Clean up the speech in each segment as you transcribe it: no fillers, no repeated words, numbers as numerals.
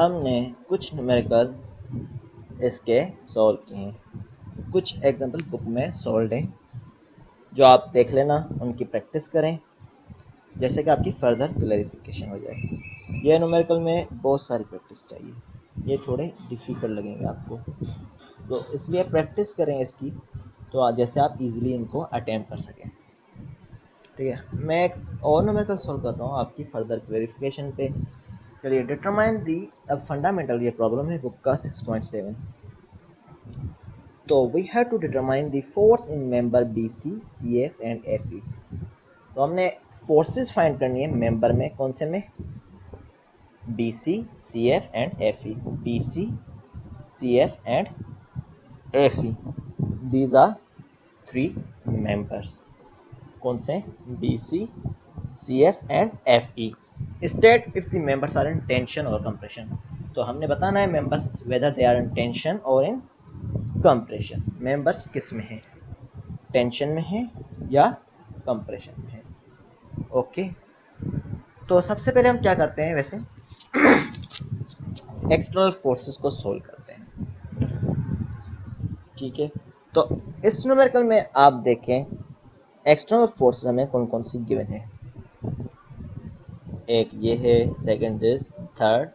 हमने कुछ न्यूमेरिकल इसके सॉल्व किए हैं। कुछ एग्जांपल बुक में सॉल्व हैं जो आप देख लेना, उनकी प्रैक्टिस करें जैसे कि आपकी फर्दर क्लैरिफिकेशन हो जाए। यह न्यूमेरिकल में बहुत सारी प्रैक्टिस चाहिए, ये थोड़े डिफ़िकल्ट लगेंगे आपको, तो इसलिए प्रैक्टिस करें इसकी, तो जैसे आप इजीली इनको अटेम्प्ट कर सकें। ठीक है, मैं एक और न्यूमेरिकल सॉल्व कर रहा हूँ आपकी फर्दर क्लैरिफिकेशन पे। चलिए, डिटरमाइन दी, अब फंडामेंटल ये प्रॉब्लम है बुक का 6.7। तो we have to determine the force in member BC, CF and FE। तो हमने फोर्सेस फाइंड करनी है मेंबर में, कौन से में? BC, CF and FE। BC, CF and FE, these are 3 members. कौन से? BC, CF and FE। State if the members are in tension और कंप्रेशन। तो हमने बताना है members whether they are in tension और इन कंप्रेशन। मेंबर्स किस में है? टेंशन में है या कंप्रेशन में है? ओके, तो सबसे पहले हम क्या करते हैं, वैसे एक्सटर्नल फोर्सेस को सोल्व करते हैं। ठीक है, तो इस न्यूमेरिकल में आप देखें एक्सटर्नल फोर्सेस हमें कौन कौन सी गिवन है। एक ये है, सेकंड दिस, थर्ड,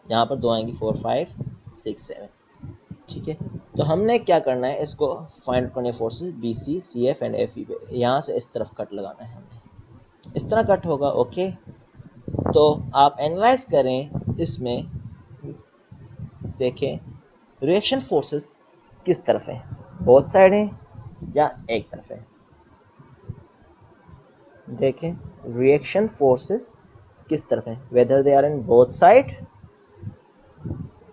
यहाँ पर 2 आएंगी, 4, 5, 6, 7। ठीक है, तो हमने क्या करना है, इसको फाइंड करने forces BC, CF and FE पे। यहाँ से इस तरफ कट लगाना है हमें, इस तरह कट होगा। ओके, तो आप एनालाइज करें, इसमें देखें रिएक्शन फोर्सेस किस तरफ है, बोथ साइड है या एक तरफ है। देखें रिएक्शन फोर्सेस किस तरफ है, whether they are in both side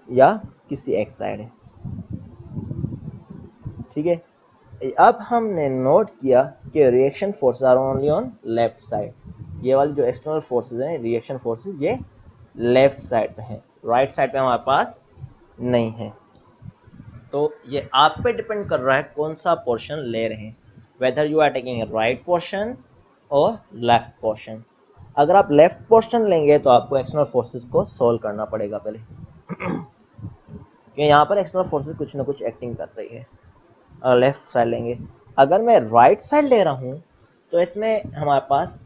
या किसी एक साइड है। ठीक है, अब हमने नोट किया कि reaction forces are only on left side. ये वाली जो एक्सटर्नल फोर्सेस हैं, रिएक्शन फोर्सेस, ये लेफ्ट साइड पे हैं, राइट साइड पे हमारे पास नहीं है। तो ये आप पे डिपेंड कर रहा है कौन सा पोर्शन ले रहे हैं, whether you are taking right portion और लेफ्ट पोर्शन। अगर आप लेफ्ट पोर्शन लेंगे तो आपको एक्सटर्नल फोर्सेस को सोल्व करना पड़ेगा पहले कि यहाँ पर एक्सटर्नल फोर्सेस कुछ ना कुछ एक्टिंग कर रही है। लेफ्ट साइड लेंगे, अगर मैं राइट साइड ले रहा हूँ तो इसमें हमारे पास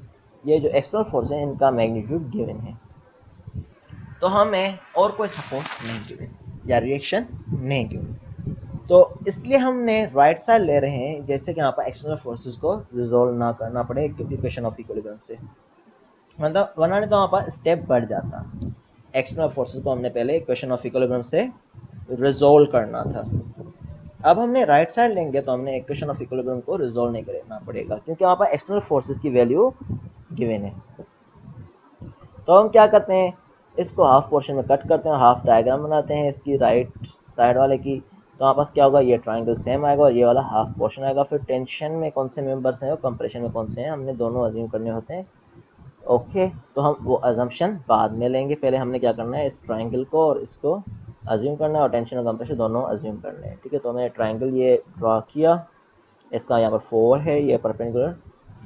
ये जो एक्सटर्नल फोर्स है इनका मैग्नीट्यूड गिवन है, तो हमें और कोई सपोर्ट नहीं गिवन या रिएक्शन नहीं गिवन, तो इसलिए हमने राइट साइड ले रहे हैं, जैसे कि यहाँ पर एक्सटर्नल फोर्सेस को रिजोल्व ना करना पड़े इक्वेशन ऑफ इक्विलिब्रियम से, मतलब वरना नहीं तो हमारे पास स्टेप बढ़ जाता। एक्सटर्नल फोर्सेस को हमने पहले इक्वेशन ऑफ इक्विलिब्रियम से रिजोल्व करना था। अब हमने राइट साइड लेंगे तो हमने इक्वेशन ऑफ इक्विलिब्रियम को रिजोल्व नहीं करना पड़ेगा, क्योंकि वहाँ पर एक्सटर्नल फोर्सेस की वैल्यू गिवन है। तो हम क्या करते हैं, इसको हाफ पोर्शन में कट करते हैं, हाफ डायग्राम बनाते हैं इसकी राइट साइड वाले की। तो हमारे पास क्या होगा, ये ट्राइंगल सेम आएगा और ये वाला हाफ पोर्शन आएगा। फिर टेंशन में कौन से मेंबर्स हैं और कंप्रेशन में कौन से हैं, हमने दोनों अज्यूम करने होते हैं। ओके, तो हम वो अजम्पशन बाद में लेंगे, पहले हमने क्या करना है, इस ट्राइंगल को और इसको अज्यूम करना है और टेंशन और कंप्रेशन दोनों अज्यूम करने हैं। ठीक है, तो मैंने ट्राइंगल ये ड्रा किया, इसका यहाँ पर 4 है, ये परपेंडिकुलर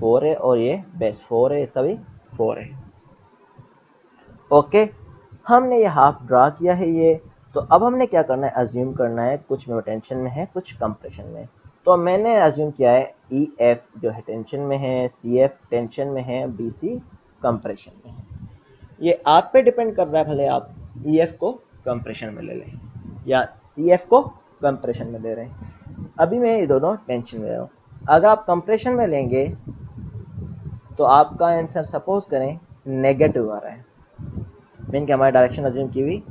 4 है और ये बेस 4 है, इसका भी 4 है। ओके, हमने ये हाफ ड्रा किया है ये, तो अब हमने क्या करना है, अज्यूम करना है कुछ में टेंशन में है कुछ कंप्रेशन में। तो मैंने अज्यूम किया है EF जो है टेंशन में है, CF टेंशन में है, BC कंप्रेशन में है। ये आप पे डिपेंड कर रहा है, भले आप EF को कंप्रेशन में ले लें या CF को कंप्रेशन में ले रहे हैं। अभी मैं ये दोनों टेंशन में ले रहा हूँ। अगर आप कंप्रेशन में लेंगे तो आपका आंसर सपोज करें नेगेटिव आ रहा है, मीन कि हमारी डायरेक्शन अज्यूम की हुई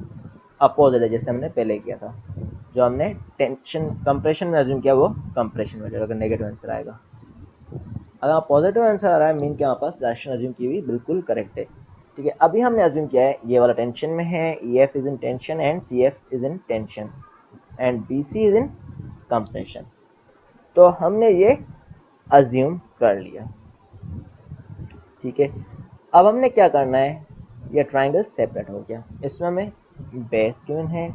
अपोजिट है, जैसे हमने पहले किया था। जो हमने टेंशन कंप्रेशन में अज्यूम किया वो कंप्रेशन में, अगर नेगेटिव आंसर आएगा। अगर पॉजिटिव आंसर आ रहा है, मीन कि हमारे पास डायरेक्शन अज्यूम की हुई बिल्कुल करेक्ट है। ठीक है, अभी हमने अज्यूम किया है ये वाला टेंशन में है, EF is in tension and CF is in tension and BC is in compression. तो हमने ये अज्यूम कर लिया। ठीक है, अब हमने क्या करना है, ये ट्राइंगल सेपरेट हो गया, इसमें हमें बेस गिवन है,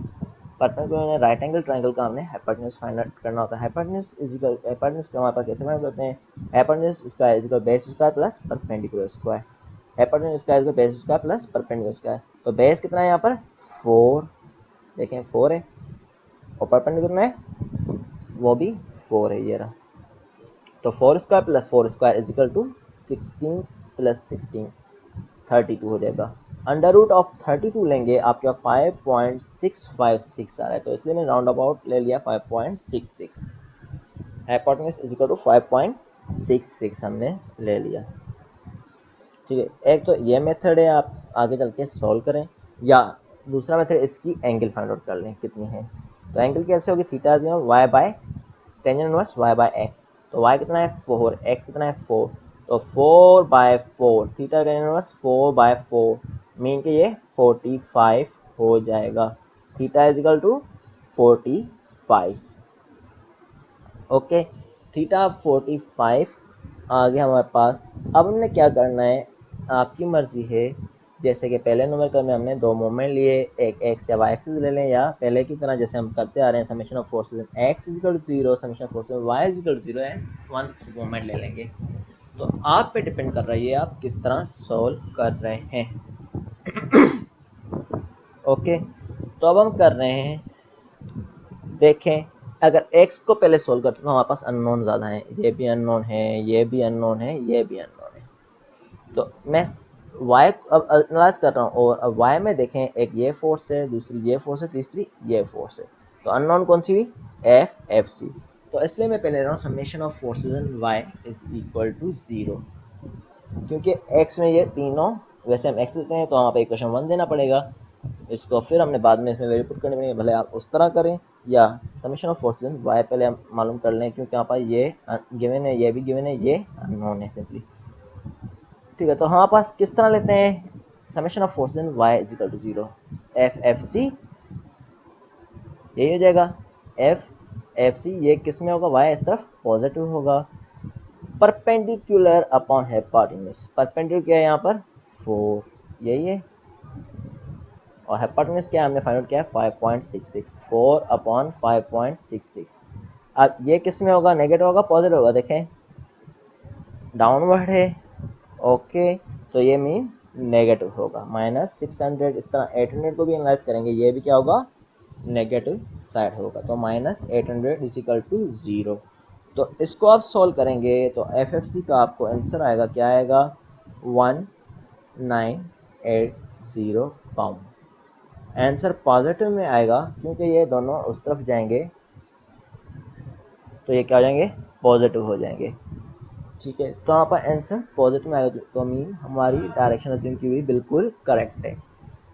परपेंडिकुलर है, राइट एंगल ट्राइंगल का हमने हाइपोटेन्यूज फाइंड आउट करना होता है। हाइपोटेन्यूज इज इक्वल, हाइपोटेन्यूज का हमारे पास कैसे फाइंड करते हैं, हाइपोटेन्यूज इसका is equal base square plus perpendicular square. Hypotenuse square base square plus perpendicular square. तो बेस कितना है यहाँ पर 4, देखें 4 है, और परपेंडिकुलर कितना है वो भी 4 है, ये रहा। तो 4 square plus 4 square is equal to 16 plus 16 32 हो जाएगा। अंडर रूट ऑफ 32 लेंगे आपके पास 5.656 आ रहा है, तो इसलिए मैंने राउंड अबाउट ले लिया 5.66। हाइपोटेन्यूज इज इक्वल टू 5.66 हमने ले लिया। ठीक है, एक तो ये मेथड है, आप आगे चल के सॉल्व करें, या दूसरा मेथड इसकी एंगल फाइंड आउट कर लें कितनी है। तो एंगल कैसे होगी, theta is y by tangent inverse y by x. तो वाई कितना है 4, एक्स कितना है 4, तो 4/4 थीटा टेंजेंट इनवर्स 4/4 मीन के ये 45 हो जाएगा। Theta is equal to 45। Okay, theta 45 आ गया हमारे पास। अब हमने क्या करना है, आपकी मर्जी है। जैसे कि पहले नंबर में हमने दो मोमेंट लिए, एक एक्स या वाई एक्सिस ले लें, या पहले की तरह जैसे हम करते आ रहे हैं summation of forces x is equal to 0, summation of forces y is equal to 0 and one moment ले लेंगे। तो आप पे डिपेंड कर रही है आप किस तरह सोल्व कर रहे हैं। ओके, तो अब हम कर रहे हैं, देखें अगर x को पहले सोल्व करते तो हमारे पास अननोन ज़्यादा है, ये भी अननोन है, ये भी अननोन है, ये भी अननोन है। तो मैं y अब एनालाइज कर रहा हूँ, और अब y में देखें एक ये फोर्स है, दूसरी ये फोर्स है, तीसरी ये फोर्स है। तो अननोन कौन सी हुई, FFC। तो इसलिए मैं पहले ले रहा हूँ summation of forces in y is equal to 0, क्योंकि x में ये तीनों, वैसे हम x लेते हैं तो वहाँ पर इक्वेशन 1 देना पड़ेगा, इसको फिर हमने बाद में इसमें वैल्यू पुट करनी पड़ेगी, भले आप उस तरह करें या summation of forces in y पहले हम मालूम कर लें, क्योंकि यहाँ पर ये गिवन है, ये भी गिवन है, ये अननोन है सिंपली। ठीक है, तो हमारे पास किस तरह लेते हैं summation of forces in y is equal to 0, FFC यही हो जाएगा। FFC ये किस में होगा, y इस तरफ पॉजिटिव होगा, परपेंडिकुलर अपॉन हाइपोटेन्यूज। परपेंडिकुलर क्या है यहाँ पर 4, यही है, और हाइपोटेन्यूज क्या हमने फाइंड आउट किया है 5.66, 4/5.66। अब ये किस में होगा, नेगेटिव होगा पॉजिटिव होगा, देखें डाउनवर्ड है। ओके, तो ये मीन नेगेटिव होगा, -600। इस तरह 800 को भी एनालाइज करेंगे, ये भी क्या होगा नेगेटिव साइड होगा, तो -800 इज इक्वल टू 0। तो इसको आप सॉल्व करेंगे तो FFC का आपको आंसर आएगा, क्या आएगा 1980 पाउंड। आंसर पॉजिटिव में आएगा क्योंकि ये दोनों उस तरफ जाएंगे, तो ये क्या हो जाएंगे पॉजिटिव हो जाएंगे। ठीक है, तो यहाँ पर आंसर पॉजिटिव में आएगा, तो मीन हमारी डायरेक्शन अज्यूम की हुई बिल्कुल करेक्ट है।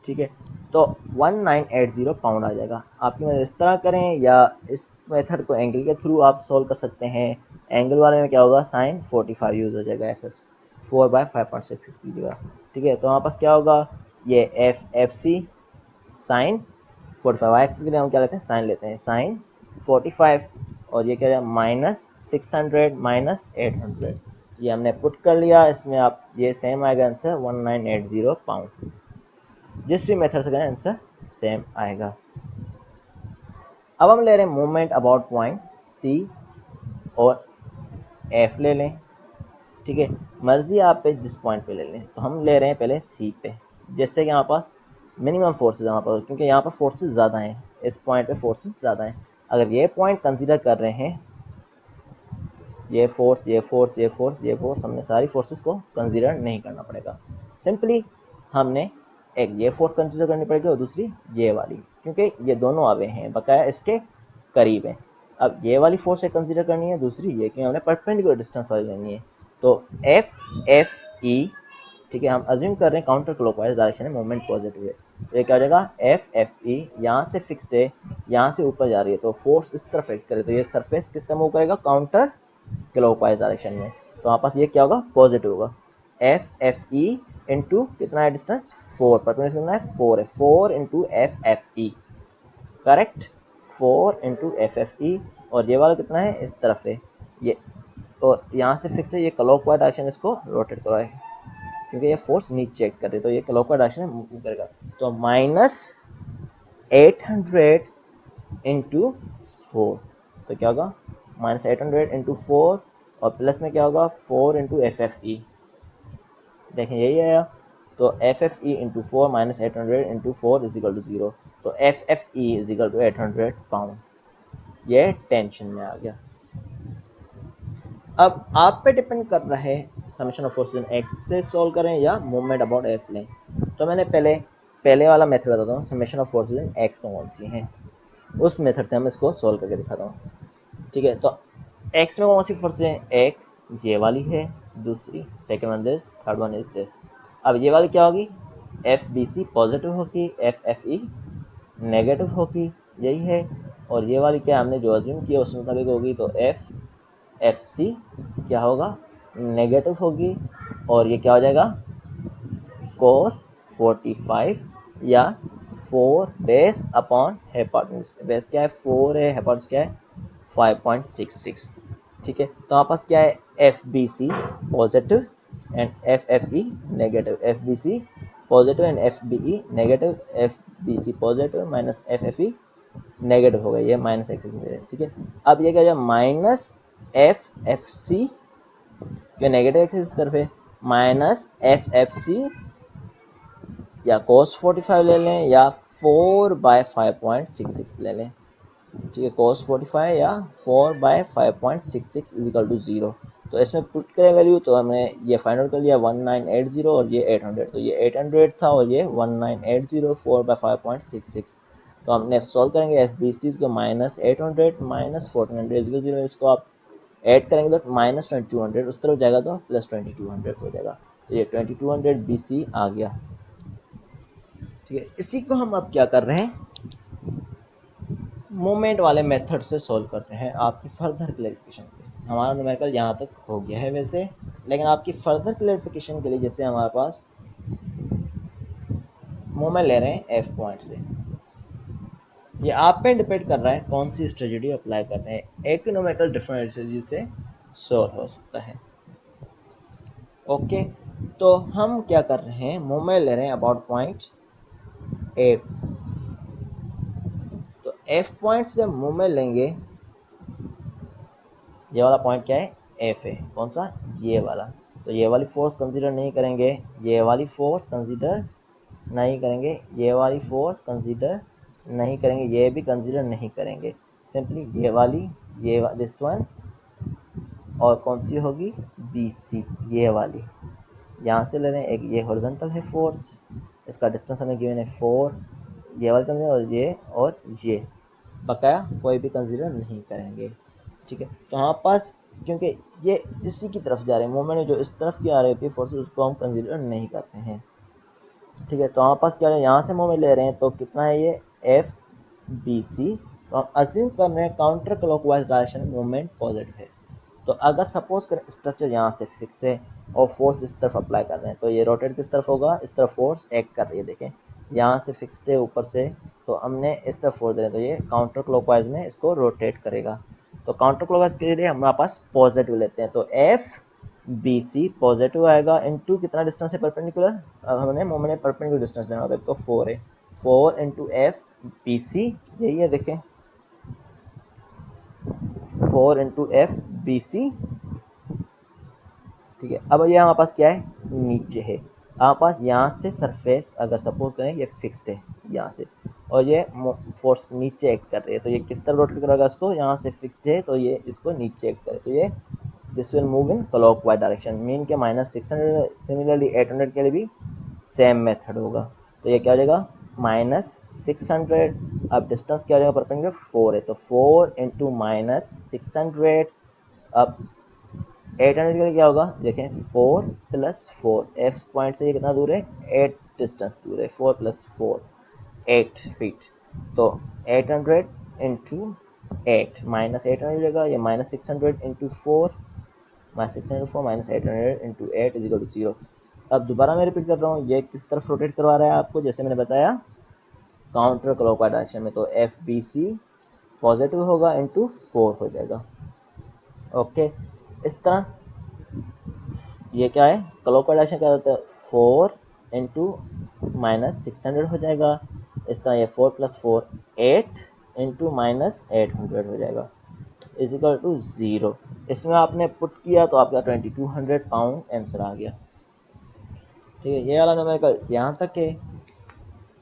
ठीक है, तो 1980 पाउंड आ जाएगा। आपकी मदद इस तरह करें, या इस मेथड को एंगल के थ्रू आप सोल्व कर सकते हैं। एंगल वाले में क्या होगा sin 45 यूज हो जाएगा, FF 4/5.66 कीजिएगा। ठीक है, तो हमारे पास क्या होगा, ये FFC sin 45, y एक्सिस के लिए हम क्या लेते हैं साइन लेते हैं, sin 45, और ये क्या है -600 -800, ये हमने पुट कर लिया इसमें। आप ये सेम आएगा आंसर 1980 पाउंड। जिस भी मेथड से करें आंसर सेम आएगा। अब हम ले रहे हैं मूवमेंट अबाउट पॉइंट C और F ले लें। ठीक है, मर्जी आप पे जिस पॉइंट पे ले लें, तो हम ले रहे हैं पहले C पे, जैसे कि यहाँ पास मिनिमम फोर्सेज यहाँ पर, क्योंकि यहाँ पर फोर्सेज ज़्यादा हैं, इस पॉइंट पे फोर्सेज ज़्यादा हैं। अगर ये पॉइंट कंसीडर कर रहे हैं, ये फोर्स, ये फोर्स, ये फोर्स, ये फोर्स, हमने सारी फोर्सेस को कंसीडर नहीं करना पड़ेगा। सिंपली हमने एक ये फोर्स कंसीडर करनी पड़ेगी और दूसरी ये वाली, क्योंकि ये दोनों आवे हैं बकाया इसके करीब हैं। अब ये वाली फोर्स एक कंसीडर करनी है, दूसरी ये, क्योंकि हमने परपेंडिकुलर डिस्टेंस वाली लेनी है। तो FFE, ठीक है, हम अज्यूम कर रहे हैं काउंटर क्लॉकवाइज डायरेक्शन है, मूवमेंट पॉजिटिव है, तो ये क्या हो जाएगा FFE, यहाँ से फिक्स्ड है, यहाँ से ऊपर जा रही है, तो फोर्स इस तरफ एक्ट करे, तो ये सरफेस किस तरह मूव करेगा काउंटर क्लॉकवाइज डायरेक्शन में। तो हमारे पास ये क्या होगा पॉजिटिव होगा। FFE इंटू कितना है डिस्टेंस 4, परपेंडिकुलर कितना है 4 है, 4 into FFE, correct 4 into FFE, और ये वाला कितना है इस तरफ है ये, और यहाँ से फिक्स है, ये क्लॉकवाइज डायरेक्शन, इसको रोटेट करो क्योंकि ये फोर्स नीचे एक्ट कर रही है, तो ये क्लॉकवाइज डायरेक्शन मूव करेगा। तो -800 इंटू 4, तो क्या होगा -800 इंटू 4, और प्लस में क्या होगा 4 इंटू FFE, देखें यही आया। तो F F E into 4 minus 800 into 4 is equal to 0। तो F F E is equal to 800 pound, ये टेंशन में आ गया। अब आप पे डिपेंड कर रहा है summation of forces in x से सॉल्व करें या मूवमेंट अबाउट एफ लें। तो मैंने पहले वाला मेथड बताता हूँ, summation of forces in x कौन सी हैं, उस मेथड से हम इसको सॉल्व करके दिखाता हूँ। ठीक है, तो एक्स में कौन सी फोर्सेस हैं, एक ये वाली है, दूसरी second one this, third one is this. अब ये वाली क्या होगी, एफ बी सी पॉजिटिव होगी, एफ एफ ई नेगेटिव होगी, यही है। और ये वाली क्या हमने जो अज्यूम किया उस मुताबिक होगी, तो एफ एफ सी क्या होगा, नेगेटिव होगी। और ये क्या हो जाएगा, कोस 45 या 4 बेस अपॉन हाइपोटेन्यूज। बेस क्या है 4 है, हाइपोटेन्यूज क्या है 5.66। ठीक है, तो हमारे पास क्या है, F B C positive and F F E negative, F B C positive and F B E negative, F B C positive minus F F E negative हो गया, ये माइनस एक्सिस में। ठीक है, अब ये क्या जाए माइनस एफ एफ सी, जो नेगेटिव एक्सिस तरफ है, माइनस एफ एफ सी या cos 45 ले लें या 4/5.66 ले लें। ठीक है, cos 45 या 4/5.66 इज इक्वल टू 0। तो इसमें पुट करें वैल्यू, तो हमने ये फाइंड आउट कर लिया 1980 और ये 800। तो ये 800 था और ये 1980 4/5.66। तो हमने सॉल्व करेंगे एफ बी सी को, माइनस 800 माइनस 1400 इसको आप ऐड करेंगे तो माइनस 2200 उस तरफ जाएगा तो प्लस 2200 हो जाएगा। तो ये 2200 बी सी आ गया। ठीक है, इसी को हम अब क्या कर रहे हैं, मोमेंट वाले मेथड से सॉल्व कर रहे हैं आपकी फर्दर क्लैरिफिकेशन के लिए। हमारा न्यूमेरिकल यहाँ तक हो गया है वैसे, लेकिन आपकी फर्दर क्लैरिफिकेशन के लिए जैसे हमारे पास मोमेंट ले रहे हैं एफ पॉइंट से, ये आप पे डिपेंड कर रहा है कौन सी स्ट्रेटजी अप्लाई कर रहे हैं। एक न्यूमेरिकल डिफरेंट स्ट्रेटजी से सॉल्व हो सकता है। ओके, तो हम क्या कर रहे हैं, मोमेंट ले रहे हैं अबाउट पॉइंट एफ। तो एफ पॉइंट से मूवमेंट लेंगे, ये वाला पॉइंट क्या है, एफ है, कौन सा, ये वाला। तो ये वाली फोर्स कंसीडर नहीं करेंगे, ये वाली फोर्स कंसीडर नहीं करेंगे, ये वाली फोर्स कंसीडर नहीं करेंगे, ये भी कंसीडर नहीं करेंगे। सिंपली ये वाली, ये दिस वन, और कौन सी होगी, बी सी, ये वाली। यहाँ से ले रहे हैं एक, ये हॉरिजॉन्टल है फोर्स, इसका डिस्टेंस हमें गिवन है 4, ये वाली कंसीडर और ये बकाया कोई भी कंसीडर नहीं करेंगे। ठीक है, तो हमारे पास क्योंकि ये इसी की तरफ जा रहे हैं, मोमेंट जो इस तरफ की आ रही होती है फोर्सेस, उसको हम कंसीडर नहीं करते हैं। ठीक है, तो हमारे पास क्या है, यहाँ से मोमेंट ले रहे हैं, तो कितना है ये एफ बी सी। तो हम अज्यूम कर रहे हैं काउंटर क्लॉकवाइज डायरेक्शन में मोमेंट पॉजिटिव है। तो अगर सपोज करें स्ट्रक्चर यहाँ से फिक्स है और फोर्स इस तरफ अप्लाई कर रहे हैं, तो ये रोटेट किस तरफ होगा, इस तरफ फोर्स एक्ट कर रही है। देखें यहाँ से फिक्स्ड है ऊपर से, तो हमने इस तरफ फोर्स दे रहे हैं, तो ये काउंटर क्लॉकवाइज में इसको रोटेट करेगा। तो काउंटर क्लॉकवाइज के लिए हमारे पास पॉजिटिव लेते हैं, तो एफ बी सी पॉजिटिव आएगा इनटू कितना डिस्टेंस है परपेंडिकुलर, अब हमने मोमेंट परपेंडिकुलर डिस्टेंस लेना होता है, तो 4 है, 4 इंटू एफ बी सी, यही है देखें 4 इंटू एफ बी सी। ठीक है, अब ये हमारे पास क्या है, नीचे है, हमारे पास यहाँ से सरफेस अगर सपोज करें ये फिक्स्ड है यहाँ से, और ये फोर्स नीचे एक्ट कर रही है, तो ये किस तरह रोटेट करेगा इसको, यहाँ से फिक्स्ड है तो ये इसको नीचे एक्ट करे, तो ये this will move in clockwise direction, mean के -600। सिमिलरली 800 के लिए भी सेम मेथड होगा, तो ये क्या हो जाएगा -600। अब डिस्टेंस क्या हो जाएगा परपेंडिकुलर 4 है, तो 4 इंटू -600। अब 800 के लिए क्या होगा, देखें 4 + 4, एफ पॉइंट से ये कितना दूर है, 8 डिस्टेंस दूर है, 4 + 4 8 फीट। तो 800 इंटू 8 -800 हो जाएगा, ये -600 into 4, -600 4 -800 into 8 is equal to 0। अब दोबारा मैं रिपीट कर रहा हूँ, ये किस तरफ रोटेट करवा रहा है आपको, जैसे मैंने बताया काउंटर क्लॉकवाइज डायरेक्शन में, तो एफ बी सी पॉजिटिव होगा इंटू 4 हो जाएगा। ओके, इस तरह ये क्या है, क्लॉकवाइज डायरेक्शन क्या होता है, 4 इंटू -600 हो जाएगा। इस तरह ये 4 + 4 8 इंटू -800 हो जाएगा इज इक्वल टू 0। इसमें आपने पुट किया तो आपका 2200 पाउंड आंसर आ गया। ठीक है, ये वाला न्यूमेरिकल यहाँ तक है।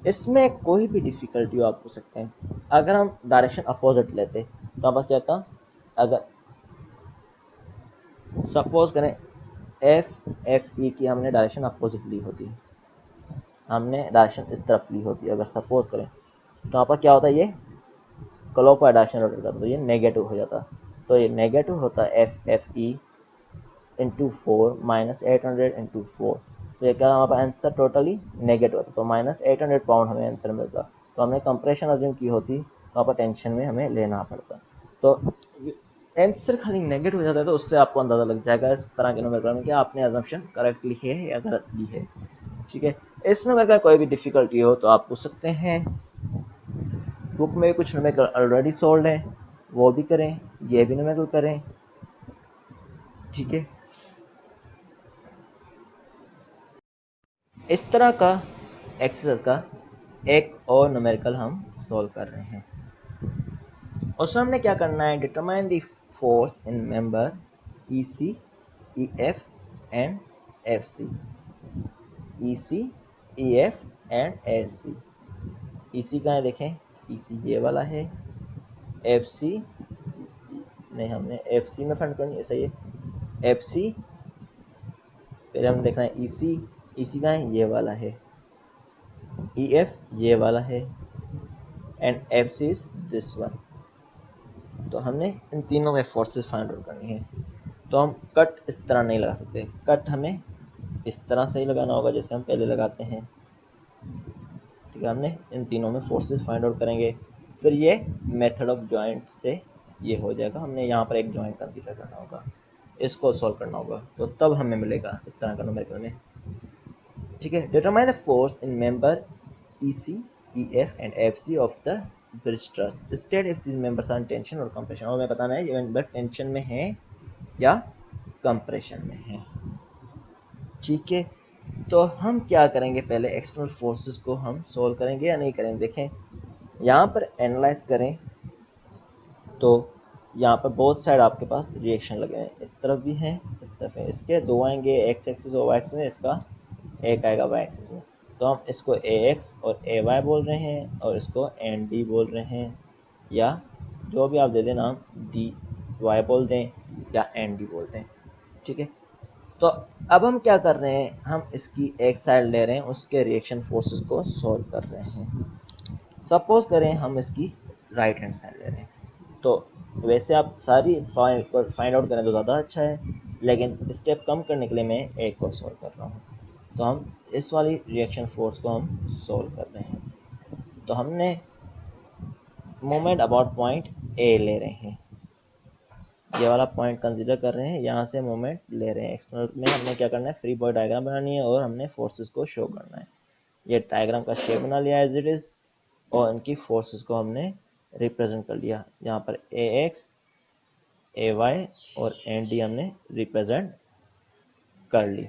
इसमें कोई भी डिफिकल्टी आप पूछ सकते हैं। अगर हम डायरेक्शन अपोजिट लेते तो बस क्या था, अगर सपोज करें एफ ई की हमने डायरेक्शन अपोजिट ली होती, हमने डायरेक्शन इस तरफ ली होती, अगर सपोज करें तो यहाँ पर क्या होता है, ये क्लॉकवाइज डायरेक्शन रोटेट करता तो ये नेगेटिव हो जाता। तो ये नेगेटिव होता है F E into 4 minus 800 into 4। तो ये क्या हमारा आंसर टोटली नेगेटिव होता, तो माइनस 800 पाउंड हमें आंसर मिलता। तो हमने कंप्रेशन अज्यूम की होती, वहाँ पर टेंशन में हमें लेना पड़ता। तो आंसर खाली नेगेटिव हो जाता है, तो उससे आपको अंदाजा लग जाएगा इस तरह के न्यूमेरिकल में कि आपने अजम्पशन करेक्ट ली है या गलत ली है। ठीक है, इस न्यूमेरिकल का कोई भी डिफिकल्टी हो तो आप पूछ सकते हैं। बुक में कुछ न्यूमेरिकल ऑलरेडी सोल्व है, वो भी करें, ये भी न्यूमेरिकल करें। ठीक है, इस तरह का एक्सरसाइज का एक और न्यूमेरिकल हम सॉल्व कर रहे हैं। उसमें हमने क्या करना है, determine the force in member E C E F and F C. E C E F and F C. E C कहाँ है देखें, ई सी ये वाला है, एफ सी नहीं, हमने एफ सी में फाइंड करनी है, सही है, एफ सी। फिर हम देखना है ई सी कहाँ है, ये वाला है, ई एफ ये वाला है, and F C is this one. तो हमने इन तीनों में फोर्सेस फाइंड आउट करनी है। तो हम कट इस तरह नहीं लगा सकते, कट हमें इस तरह से ही लगाना होगा जैसे हम पहले लगाते हैं। ठीक है, हमने इन तीनों में फोर्सेस फाइंड आउट करेंगे, फिर ये मेथड ऑफ जॉइंट से ये हो जाएगा। हमने यहाँ पर एक जॉइंट कंसीडर करना होगा, इसको सॉल्व करना होगा, तो तब हमें मिलेगा इस तरह का न्यूमेरिकल में। ठीक है, determine the force in member E C E F and F C of the bridge truss, state if this members are in tension और कंप्रेशन। और हमें बताना है ये मेंबर टेंशन में है या कंप्रेशन में है। ठीक है, तो हम क्या करेंगे, पहले एक्सटर्नल फोर्सेस को हम सोल्व करेंगे या नहीं करेंगे। देखें, यहाँ पर एनालाइज करें तो यहाँ पर बोथ साइड आपके पास रिएक्शन लगे हैं, इस तरफ भी हैं इस तरफ है, इसके दो आएंगे एक्स एक्सिस और वाई एक्सिस में, इसका एक आएगा वाई एक्सिस में। तो हम इसको ए एक्स और ए वाई बोल रहे हैं और इसको एन डी बोल रहे हैं, या जो भी आप दे दें नाम, डी वाई बोल दें या एन डी बोल दें। ठीक है, तो अब हम क्या कर रहे हैं, हम इसकी एक साइड ले रहे हैं, उसके रिएक्शन फोर्सेस को सॉल्व कर रहे हैं। सपोज करें हम इसकी राइट हैंड साइड ले रहे हैं, तो वैसे आप सारी फाइंड आउट करें तो ज़्यादा अच्छा है, लेकिन स्टेप कम करने के लिए मैं एक और सॉल्व कर रहा हूँ। तो हम इस वाली रिएक्शन फोर्स को हम सॉल्व कर रहे हैं। तो हमने मोमेंट अबाउट पॉइंट ए ले रहे हैं, ये वाला पॉइंट कंसीडर कर रहे हैं, यहाँ से मोमेंट ले रहे हैं। एक्सटर्नल में हमने क्या करना है, फ्री बॉडी डायग्राम बनानी है और हमने फोर्सेस को शो करना है। ये डायग्राम का शेप बना लिया एज इट इज, और इनकी फोर्सेस को हमने रिप्रेजेंट कर लिया। यहाँ पर ए एक्स ए वाई और एन डी हमने रिप्रेजेंट कर ली।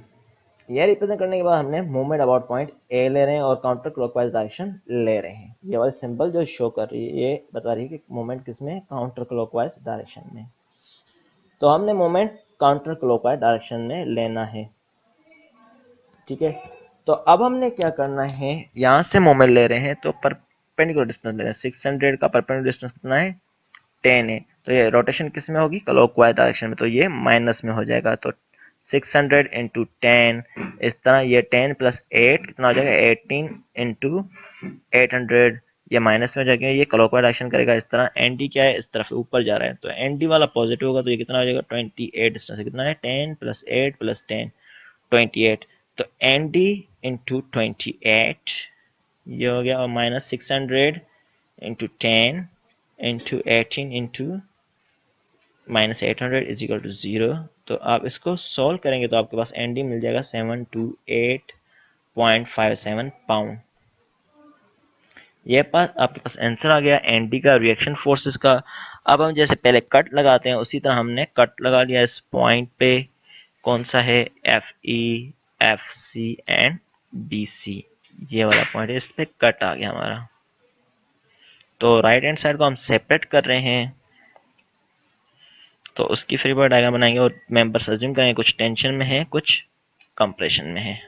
यह रिप्रेजेंट करने के बाद हमने मूवमेंट अबाउट पॉइंट ए ले रहे हैं और काउंटर क्लॉकवाइज डायरेक्शन ले रहे हैं। ये वाली सिंबल जो शो कर रही है ये बता रही है कि मूवमेंट किसमें, काउंटर क्लॉकवाइज डायरेक्शन में। तो हमने मोमेंट काउंटर क्लॉकवाइज डायरेक्शन में लेना है। ठीक है, तो अब हमने क्या करना है, यहाँ से मोमेंट ले रहे हैं तो परपेंडिकुलर डिस्टेंस ले रहे हैं। 600 का परपेंडिकुलर डिस्टेंस कितना है, 10 है। तो ये रोटेशन किस में होगी, क्लॉकवाइज डायरेक्शन में, तो ये माइनस में हो जाएगा। तो 600 इंटू 10, इस तरह ये 10 प्लस 8 कितना हो जाएगा, 18 इंटू 800, ये माइनस में हो जाएगा, ये क्लॉकवाइज डायरेक्शन करेगा इस तरह। एन डी क्या है, इस तरफ ऊपर जा रहा है, तो एन डी वाला पॉजिटिव होगा, तो ये कितना हो जाएगा, 28 डिस्टेंस है, कितना है, 10 प्लस 8 प्लस 10 28। तो एन डी इंटू 28 ये हो गया, और minus 600 into 10 into 18 into minus 800 is equal to 0। तो आप इसको सॉल्व करेंगे तो आपके पास एन डी मिल जाएगा 728.57 पाउंड। ये पास आपके पास आंसर आ गया एन डी का, रिएक्शन फोर्सेस का। अब हम जैसे पहले कट लगाते हैं उसी तरह हमने कट लगा लिया इस पॉइंट पे, कौन सा है, F E F C and B C, ये वाला पॉइंट है, इस पे कट आ गया हमारा। तो राइट हैंड साइड को हम सेपरेट कर रहे हैं, तो उसकी फ्री बॉडी डायग्राम बनाएंगे और मेंबर्स अज्यूम करेंगे कुछ टेंशन में है कुछ कंप्रेशन में है।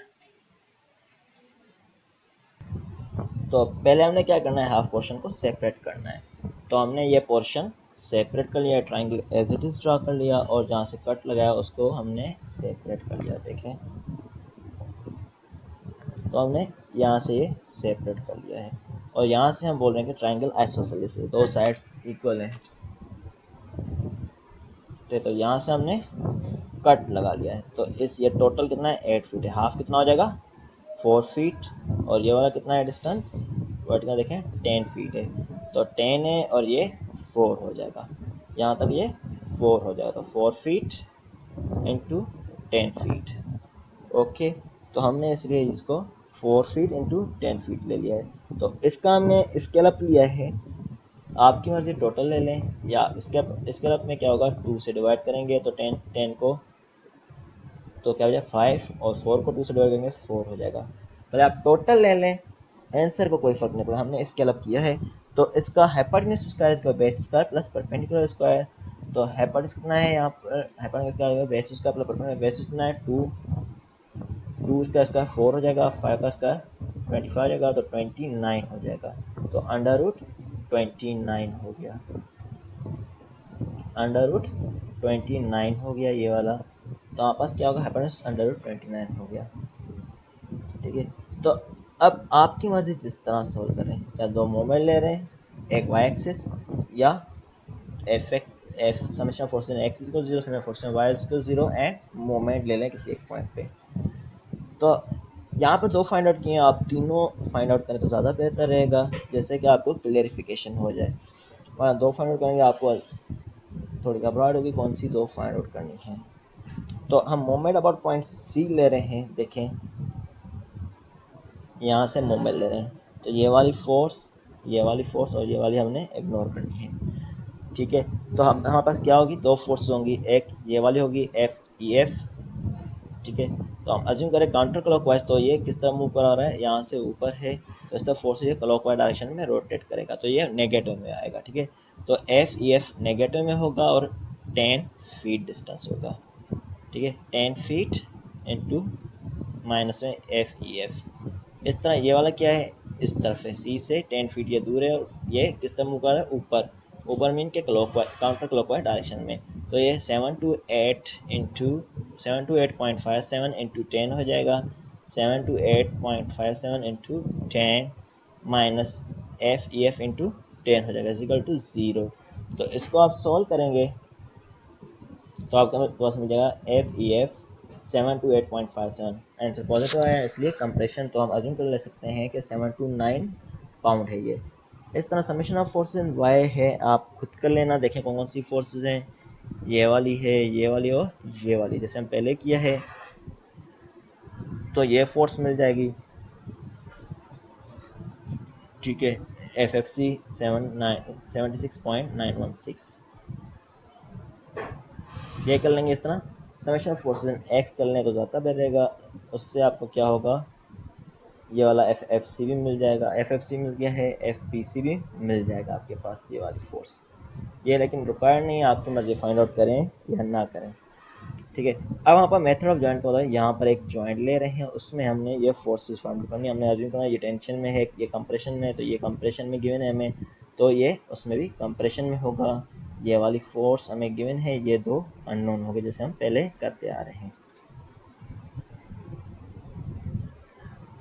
तो पहले हमने क्या करना है, हाफ पोर्शन को सेपरेट करना है। तो हमने ये पोर्शन सेपरेट कर लिया, triangle as it is draw कर लिया, और जहाँ से कट लगाया उसको हमने सेपरेट कर लिया। देखें, तो हमने यहाँ से ये सेपरेट कर लिया है, और यहाँ से हम बोल रहे हैं कि ट्राइंगल आइसोसेलेस है, दो साइड्स इक्वल हैं। तो यहाँ से हमने कट लगा लिया है। तो इस ये टोटल कितना है, 8 फीट है। हाफ कितना हो जाएगा, 4 फीट, और ये वाला कितना है डिस्टेंस, वर्टिकल देखें 10 फीट है। तो 10 है और ये 4 हो जाएगा, यहाँ तक ये 4 हो जाएगा। तो 4 फीट इंटू 10 फीट। ओके, तो हमने इसलिए इसको 4 फीट इंटू 10 फीट ले लिया है। तो इसका हमने स्केल अप लिया है, आपकी मर्जी टोटल ले लें, या स्केल अप में क्या होगा, 2 से डिवाइड करेंगे तो 10 को तो क्या हो जाएगा 5, और 4 को 2 से डिवाइड करेंगे 4 हो जाएगा। पहले आप टोटल ले लें, आंसर को कोई फर्क नहीं पड़ा, हमने स्केल अप किया है। तो इसका हाइपोटेन्यूज स्क्वायर, इसका base square plus perpendicular square. तो हाइपोटेन्यूज कितना है यहाँ पर, हाइपोटेन्यूज क्या होगा, base square plus perpendicular. Base कितना है 2 का स्क्वायर 4 हो जाएगा, 5 का स्क्वायर 25 हो जाएगा, तो 29 हो जाएगा। तो अंडर रूट 29 हो गया, अंडर रूट 29 हो गया ये वाला। तो हमारे पास क्या होगा, हाइपोटेन्यूज अंडर रूट 29 हो गया। ठीक है, तो अब आपकी मर्जी जिस तरह सोल्व करें, चाहे दो मोमेंट ले रहे हैं, एक वाई एक्सिस या F summation force x equal 0, summation force y equal 0 and moment ले लें किसी एक पॉइंट पे। तो यहाँ पर दो फाइंड आउट किए, आप तीनों फाइंड आउट करें तो ज़्यादा बेहतर रहेगा, जैसे कि आपको क्लियरिफिकेशन हो जाए। वरना दो फाइंड आउट करेंगे आपको थोड़ी घबराहट होगी कौन सी दो फाइंड आउट करनी है। तो हम मोमेंट अबाउट पॉइंट सी ले रहे हैं, देखें यहाँ से मोमेंट ले रहे हैं, तो ये वाली फोर्स और ये वाली हमने इग्नोर करनी है। ठीक है, तो हमारे पास क्या होगी, दो फोर्स होंगी, एक ये वाली होगी एफ ई एफ। ठीक है, तो हम अज्यूम करें काउंटर क्लॉकवाइज, तो ये किस तरह मूव कर रहा है, यहाँ से ऊपर है, तो इस तरह फोर्स ये क्लॉकवाइज डायरेक्शन में रोटेट करेगा, तो ये नेगेटिव में आएगा। ठीक है, तो एफ ई एफ नेगेटिव में होगा और 10 फीट डिस्टेंस होगा। ठीक है, 10 फीट इंटू माइनस में एफ ई एफ। इस तरह ये वाला क्या है, इस तरफ है, सी से 10 फीट ये दूर है, और ये किस तरह मूव कर रहा है, ऊपर मीन के क्लॉकवाइज काउंटर क्लॉकवाइज डायरेक्शन में। तो ये 728.57 इंटू 10 हो जाएगा, 728.57 into 10 minus F E F into 10 हो जाएगा इक्वल टू 0। तो इसको आप सॉल्व करेंगे तो आपके पास मिल जाएगा F E F 728.57। Answer positive आया, इसलिए कंप्रेशन तो हम अज्यूम कर ले सकते हैं कि 729 पाउंड है ये। इस तरह summation of forces in y है, आप खुद कर लेना, देखें कौन कौन सी फोर्सेस हैं, ये वाली है, ये वाली और ये वाली, जैसे हम पहले किया है। तो ये फोर्स मिल जाएगी, ठीक है, एफ एफ सी 76.916, ये कर लेंगे। इस तरह summation of forces in x कर लें तो ज़्यादा बेहतर रहेगा, उससे आपको क्या होगा, ये वाला एफ एफ सी भी मिल जाएगा, एफ एफ सी मिल गया है, एफ पी सी भी मिल जाएगा आपके पास ये वाली फोर्स। ये लेकिन रिक्वायर्ड नहीं है, आपकी मर्जी फाइंड आउट करें या ना करें। ठीक है, अब वहाँ पर मेथड ऑफ जॉइंट होता है, यहाँ पर एक जॉइंट ले रहे हैं, उसमें हमने ये फोर्सेस फाइंड करनी है। हमने अज्यूम करना ये टेंशन में है, ये कंप्रेशन में है, तो ये कंप्रेशन में गिवन है हमें, तो ये उसमें भी कंप्रेशन में होगा। ये वाली फोर्स हमें गिवन है, ये दो अननोन हो गए जैसे हम पहले करते आ रहे हैं।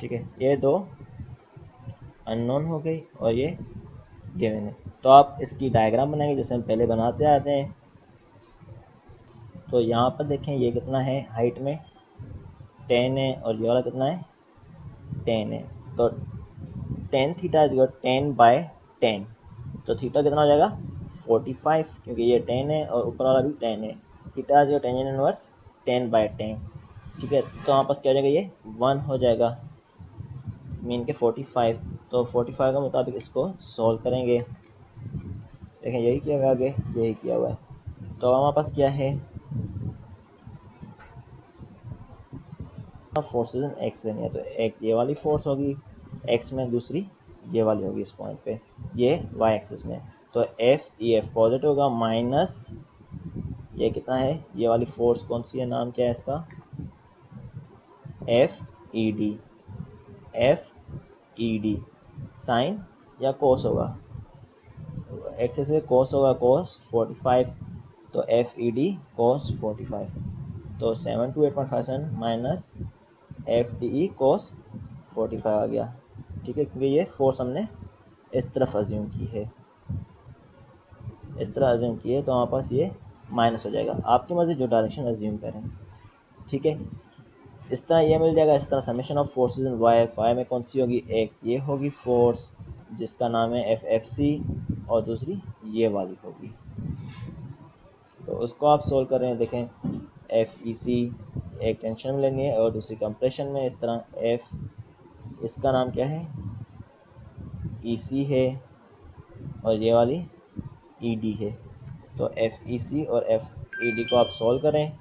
ठीक है, ये दो अननोन हो गई और ये गिवन है। तो आप इसकी डायग्राम बनाएंगे जैसे हम पहले बनाते आते हैं। तो यहाँ पर देखें ये कितना है, हाइट में 10 है, और ये वाला कितना है 10 है। तो 10 थीटा इज 10/10, तो थीटा कितना हो जाएगा 45, क्योंकि ये 10 है और ऊपर वाला भी 10 है। Theta is tangent inverse 10/10। ठीक है, तो हमारे पास क्या हो जाएगा, ये 1 हो जाएगा, मीन के 45। तो 45 के मुताबिक इसको सॉल्व करेंगे। देखें यही किया हुआ है, आगे यही किया हुआ है। तो हमारे पास क्या है, फोर्सेज इन एक्स लेनी है, तो एक ये वाली फोर्स होगी एक्स में, दूसरी ये वाली होगी इस पॉइंट पे, ये वाई एक्सिस में। तो एफ ई एफ पॉजिटिव होगा, माइनस ये कितना है, ये वाली फोर्स कौन सी है, नाम क्या है इसका, F E D, F E D. Sine या कोस होगा, एक्स से कोस होगा कोस 45, तो एफ ई डी कोस 45, तो 728.57 माइनस एफ डी ई कोस 45 आ गया। ठीक है, क्योंकि ये फोर्स हमने इस तरफ अज्यूम की है, इस तरह अज्यूम की है, तो हमारे पास ये माइनस हो जाएगा। आपकी मर्जी जो डायरेक्शन अज्यूम करें। ठीक है, इस तरह ये मिल जाएगा। इस तरह summation of forces in y, phi में कौन सी होगी, एक ये होगी फोर्स जिसका नाम है एफ एफ सी, और दूसरी ये वाली होगी। तो उसको आप सोल्व कर रहे हैं, देखें एफ ई सी एक टेंशन में लेनी है और दूसरी कंप्रेशन में। इस तरह एफ, इसका नाम क्या है, ई सी है, और ये वाली ई डी है। तो एफ ई सी और एफ ई डी को आप सोल्व करें।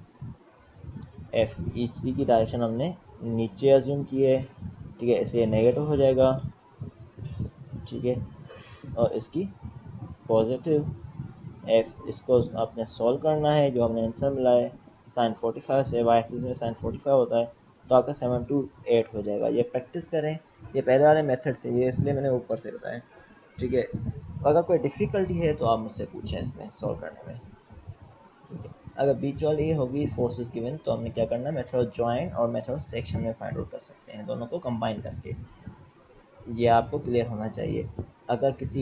एफ ई सी की डायरेक्शन हमने नीचे अज्यूम की है, ठीक है, इसे नेगेटिव हो जाएगा। ठीक है, और इसकी पॉजिटिव। एफ, इसको आपने सॉल्व करना है, जो हमने आंसर मिला है साइन 45 से, वाई एक्सिस में साइन 45 होता है, तो आपका 728 हो जाएगा। ये प्रैक्टिस करें, ये पहले वाले मेथड से, ये इसलिए मैंने ऊपर से बताया। ठीक है, अगर कोई डिफ़िकल्टी है तो आप मुझसे पूछें इसमें सॉल्व करने में। ठीक है, अगर बीच वाली ये होगी फोर्सेस गिवन, तो हमने क्या करना है, मेथड ऑफ जॉइन और मेथड ऑफ सेक्शन में फाइंड आउट कर सकते हैं, दोनों को कंबाइन करके। ये आपको क्लियर होना चाहिए। अगर किसी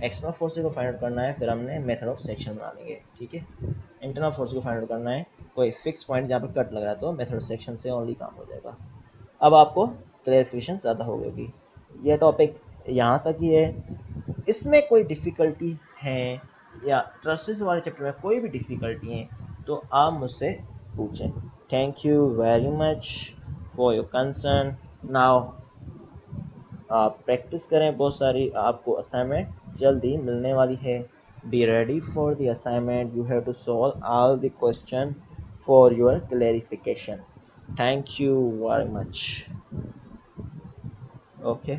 एक्सटर्नल फोर्सेस को फाइंड आउट करना है, फिर हमने मेथड ऑफ सेक्शन बना लेंगे। ठीक है, इंटरनल फोर्स को फाइंड आउट करना है, कोई फिक्स पॉइंट जहाँ पर कट लग रहा है, तो मेथड ऑफ सेक्शन से ओनली काम हो जाएगा। अब आपको क्लियरिफिकेशन ज़्यादा हो गई। ये टॉपिक यहाँ तक ही है। इसमें कोई डिफ़िकल्टी है या ट्रस्टेस वाले चैप्टर में कोई भी डिफ़िकल्टी है तो आप मुझसे पूछें। Thank you very much for your concern. Now आप प्रैक्टिस करें बहुत सारी, आपको असाइनमेंट जल्दी मिलने वाली है। Be ready for the assignment, you have to solve all the question for your clarification. Thank you very much. Okay.